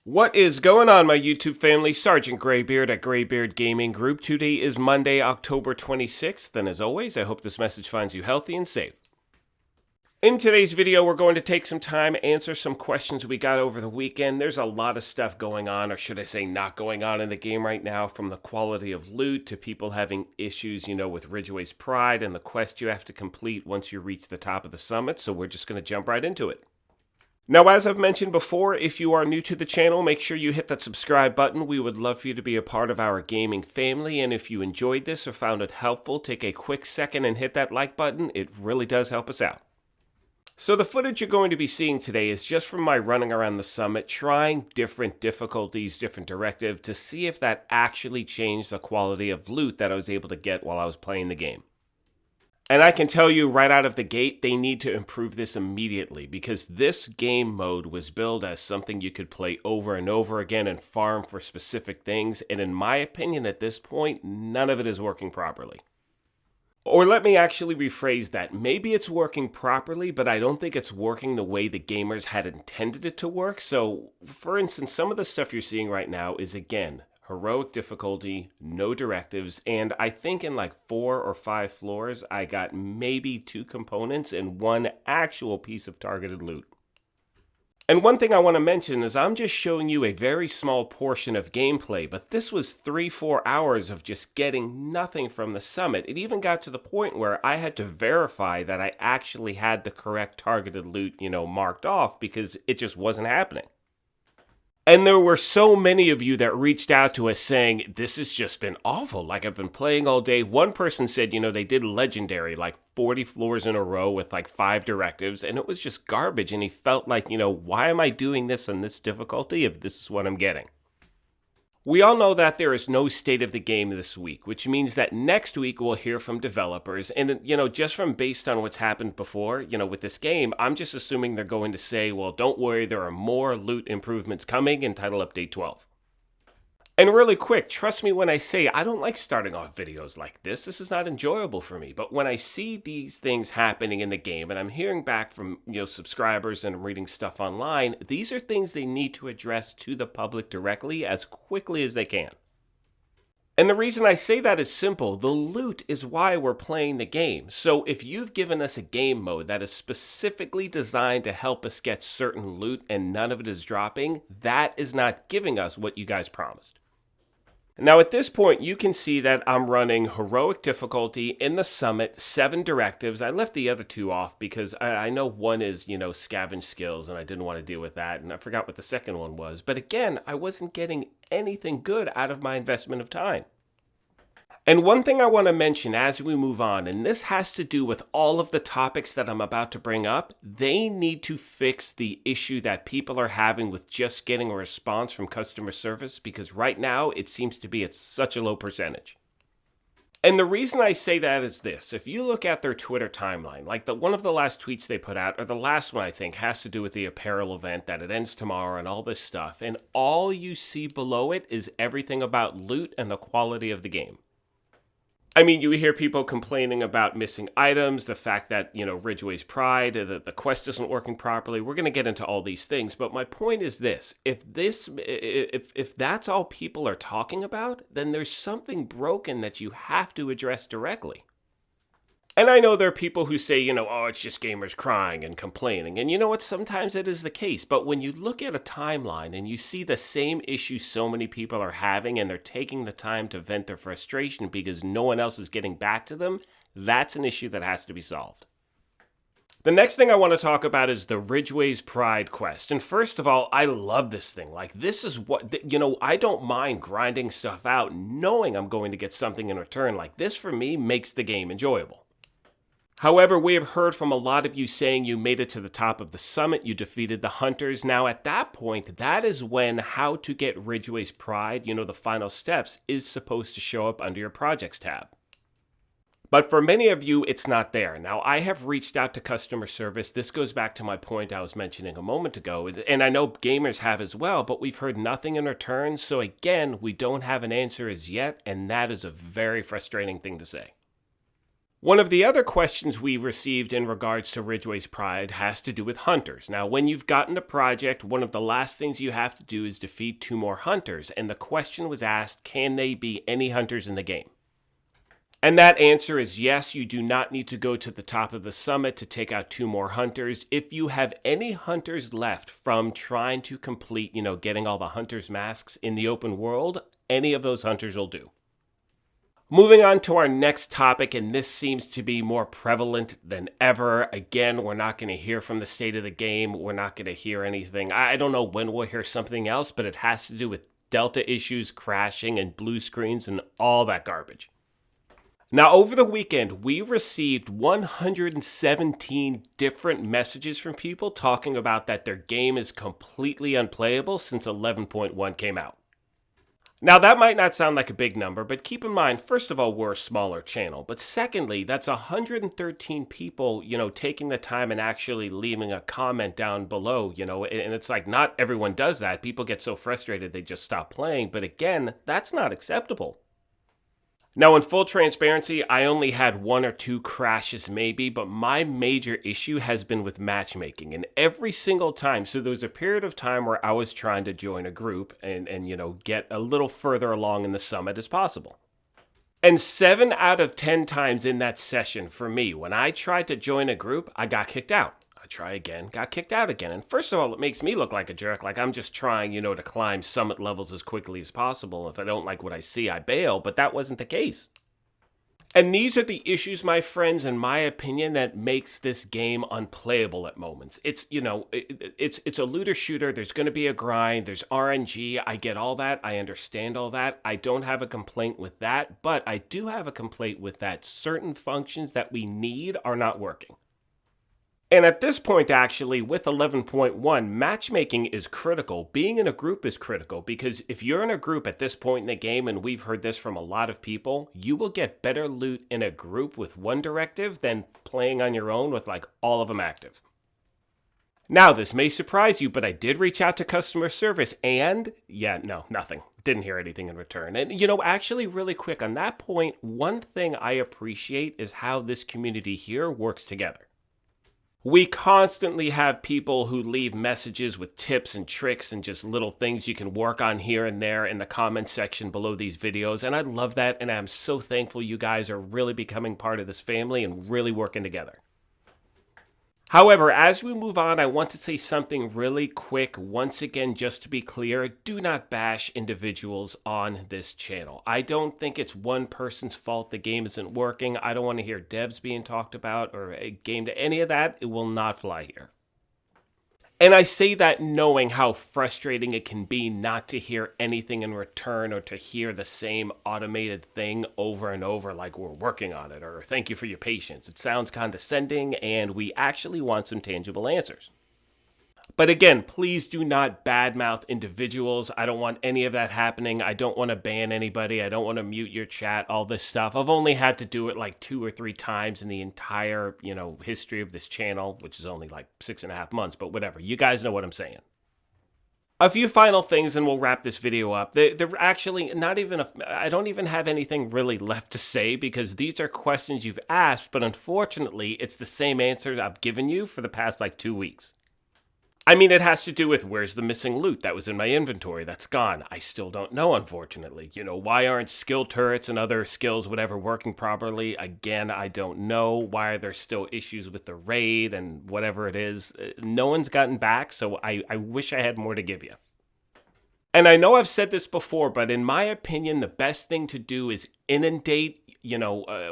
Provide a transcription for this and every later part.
What is going on, my YouTube family? Sergeant Graybeard at Graybeard Gaming Group. Today is Monday, October 26th, and as always, I hope this message finds you healthy and safe. In today's video, we're going to take some time, answer some questions we got over the weekend. There's a lot of stuff going on, or should I say not going on in the game right now, from the quality of loot to people having issues, with Ridgway's Pride and the quest you have to complete once you reach the top of the summit, so we're just going to jump right into it. Now, as I've mentioned before, if you are new to the channel, make sure you hit that subscribe button. We would love for you to be a part of our gaming family, and if you enjoyed this or found it helpful, take a quick second and hit that like button. It really does help us out. So the footage you're going to be seeing today is just from my running around the summit, trying different difficulties, different directives, to see if that actually changed the quality of loot that I was able to get while I was playing the game. And I can tell you right out of the gate, they need to improve this immediately, because this game mode was billed as something you could play over and over again and farm for specific things, and in my opinion at this point, none of it is working properly. Or let me actually rephrase that. Maybe it's working properly, but I don't think it's working the way the gamers had intended it to work. So, for instance, some of the stuff you're seeing right now is, again, heroic difficulty, no directives, and I think in like 4 or 5 floors, I got maybe 2 components and 1 actual piece of targeted loot. And one thing I want to mention is I'm just showing you a very small portion of gameplay, but this was 3-4 hours of just getting nothing from the summit. It even got to the point where I had to verify that I actually had the correct targeted loot, marked off, because it just wasn't happening. And there were so many of you that reached out to us saying, this has just been awful. Like, I've been playing all day. One person said, they did legendary, like 40 floors in a row with like 5 directives, and it was just garbage. And he felt like, why am I doing this on this difficulty if this is what I'm getting? We all know that there is no state of the game this week, which means that next week we'll hear from developers. And, just from based on what's happened before, with this game, I'm just assuming they're going to say, well, don't worry, there are more loot improvements coming in Title Update 12. And really quick, trust me when I say I don't like starting off videos like this. This is not enjoyable for me. But when I see these things happening in the game, and I'm hearing back from subscribers and reading stuff online, these are things they need to address to the public directly as quickly as they can. And the reason I say that is simple. The loot is why we're playing the game. So if you've given us a game mode that is specifically designed to help us get certain loot and none of it is dropping, that is not giving us what you guys promised. Now at this point, you can see that I'm running heroic difficulty in the summit, 7 directives. I left the other 2 off because I know one is, scavenge skills, and I didn't want to deal with that, and I forgot what the second one was. But again, I wasn't getting anything good out of my investment of time. And one thing I want to mention as we move on, and this has to do with all of the topics that I'm about to bring up, they need to fix the issue that people are having with just getting a response from customer service, because right now it seems to be at such a low percentage. And the reason I say that is this. If you look at their Twitter timeline, like one of the last tweets they put out, or the last one I think, has to do with the apparel event, that it ends tomorrow and all this stuff, and all you see below it is everything about loot and the quality of the game. I mean, you hear people complaining about missing items, the fact that, Ridgway's Pride, the quest isn't working properly. We're going to get into all these things, but my point is this. If that's all people are talking about, then there's something broken that you have to address directly. And I know there are people who say, oh, it's just gamers crying and complaining. And you know what? Sometimes it is the case. But when you look at a timeline and you see the same issue so many people are having, and they're taking the time to vent their frustration because no one else is getting back to them, that's an issue that has to be solved. The next thing I want to talk about is the Ridgway's Pride quest. And first of all, I love this thing. Like, this is what, I don't mind grinding stuff out knowing I'm going to get something in return. Like, this for me makes the game enjoyable. However, we have heard from a lot of you saying you made it to the top of the summit, you defeated the hunters. Now at that point, that is when how to get Ridgway's Pride, the final steps, is supposed to show up under your projects tab. But for many of you, it's not there. Now, I have reached out to customer service. This goes back to my point I was mentioning a moment ago, and I know gamers have as well, but we've heard nothing in return. So again, we don't have an answer as yet, and that is a very frustrating thing to say. One of the other questions we received in regards to Ridgeway's Pride has to do with hunters. Now, when you've gotten the project, one of the last things you have to do is defeat 2 more hunters. And the question was asked, can they be any hunters in the game? And that answer is yes, you do not need to go to the top of the summit to take out 2 more hunters. If you have any hunters left from trying to complete, getting all the hunters' masks in the open world, any of those hunters will do. Moving on to our next topic, and this seems to be more prevalent than ever. Again, we're not going to hear from the state of the game. We're not going to hear anything. I don't know when we'll hear something else, but it has to do with Delta issues, crashing, and blue screens, and all that garbage. Now, over the weekend, we received 117 different messages from people talking about that their game is completely unplayable since 11.1 came out. Now, that might not sound like a big number, but keep in mind, first of all, we're a smaller channel. But secondly, that's 113 people, taking the time and actually leaving a comment down below, and it's like not everyone does that. People get so frustrated they just stop playing. But again, that's not acceptable. Now, in full transparency, I only had 1 or 2 crashes maybe, but my major issue has been with matchmaking. And every single time, so there was a period of time where I was trying to join a group and get a little further along in the summit as possible. And 7 out of 10 times in that session for me, when I tried to join a group, I got kicked out. Try again, got kicked out again. And first of all, it makes me look like a jerk, like I'm just trying, to climb summit levels as quickly as possible. If I don't like what I see, I bail, but that wasn't the case. And these are the issues, my friends, in my opinion, that makes this game unplayable at moments. It's, it's a looter shooter. There's going to be a grind. There's RNG. I get all that. I understand all that. I don't have a complaint with that, but I do have a complaint with that certain functions that we need are not working. And at this point, actually, with 11.1, matchmaking is critical. Being in a group is critical because if you're in a group at this point in the game, and we've heard this from a lot of people, you will get better loot in a group with one directive than playing on your own with all of them active. Now, this may surprise you, but I did reach out to customer service and, nothing. Didn't hear anything in return. And, actually, really quick on that point, one thing I appreciate is how this community here works together. We constantly have people who leave messages with tips and tricks and just little things you can work on here and there in the comment section below these videos. And I love that. And I'm so thankful you guys are really becoming part of this family and really working together. However, as we move on, I want to say something really quick. Once again, just to be clear, do not bash individuals on this channel. I don't think it's one person's fault the game isn't working. I don't want to hear devs being talked about or a game to any of that. It will not fly here. And I say that knowing how frustrating it can be not to hear anything in return or to hear the same automated thing over and over like we're working on it or thank you for your patience. It sounds condescending and we actually want some tangible answers. But again, please do not badmouth individuals. I don't want any of that happening. I don't want to ban anybody. I don't want to mute your chat, all this stuff. I've only had to do it 2 or 3 times in the entire, history of this channel, which is only 6.5 months, but whatever. You guys know what I'm saying. A few final things and we'll wrap this video up. They're actually not even, I don't even have anything really left to say because these are questions you've asked, but unfortunately, it's the same answers I've given you for the past 2 weeks. I mean, it has to do with where's the missing loot that was in my inventory that's gone. I still don't know, unfortunately. Why aren't skill turrets and other skills, whatever, working properly? Again, I don't know. Why are there still issues with the raid and whatever it is? No one's gotten back, so I wish I had more to give you. And I know I've said this before, but in my opinion, the best thing to do is inundate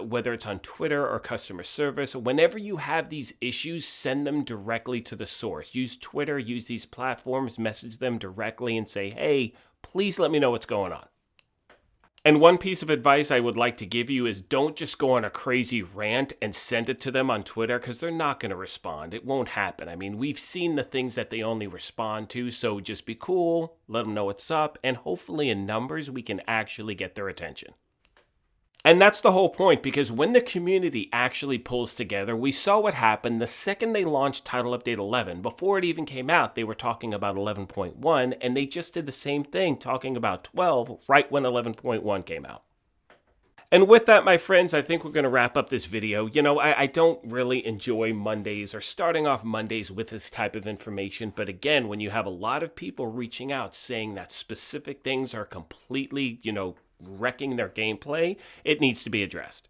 whether it's on Twitter or customer service, whenever you have these issues, send them directly to the source. Use Twitter, use these platforms, message them directly and say, hey, please let me know what's going on. And one piece of advice I would like to give you is don't just go on a crazy rant and send it to them on Twitter because they're not going to respond. It won't happen. I mean, we've seen the things that they only respond to, so just be cool, let them know what's up, and hopefully in numbers we can actually get their attention. And that's the whole point, because when the community actually pulls together, we saw what happened the second they launched Title Update 11. Before it even came out, they were talking about 11.1, and they just did the same thing, talking about 12 right when 11.1 came out. And with that, my friends, I think we're going to wrap up this video. You know, I don't really enjoy Mondays or starting off Mondays with this type of information. But again, when you have a lot of people reaching out saying that specific things are completely, wrecking their gameplay, it needs to be addressed.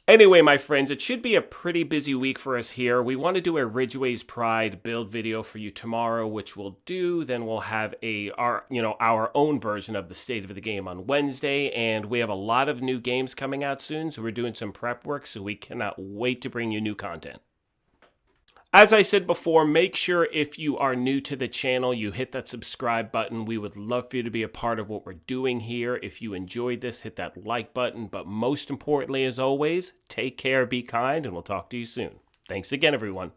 Anyway, my friends, it should be a pretty busy week for us here. We want to do a Ridgeway's Pride build video for you tomorrow, which we'll do. Then we'll have our own version of the state of the game on Wednesday. And we have a lot of new games coming out soon, so we're doing some prep work, so we cannot wait to bring you new content. As I said before, make sure if you are new to the channel, you hit that subscribe button. We would love for you to be a part of what we're doing here. If you enjoyed this, hit that like button. But most importantly, as always, take care, be kind, and we'll talk to you soon. Thanks again, everyone.